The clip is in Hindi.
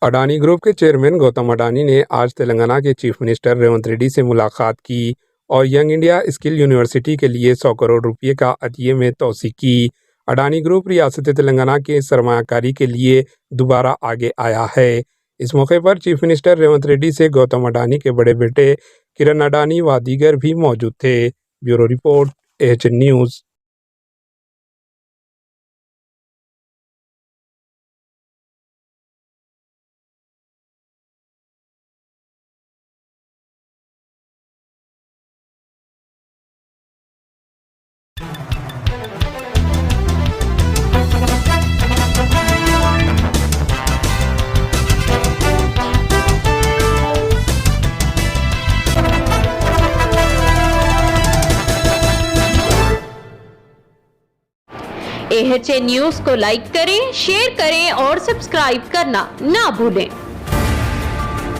अडानी ग्रुप के चेयरमैन गौतम अडानी ने आज तेलंगाना के चीफ मिनिस्टर रेवंत रेड्डी से मुलाकात की और यंग इंडिया स्किल यूनिवर्सिटी के लिए 100 करोड़ रुपए का अतिये में तोसी की। अडानी ग्रुप रियासत तेलंगाना के सरमायाकारी के लिए दोबारा आगे आया है। इस मौके पर चीफ मिनिस्टर रेवंत रेड्डी से गौतम अडानी के बड़े बेटे किरण अडानी व दीगर भी मौजूद थे। Bureau report, AHN news. AHN news को लाइक करें, शेयर करें और सब्सक्राइब करना ना भूलें।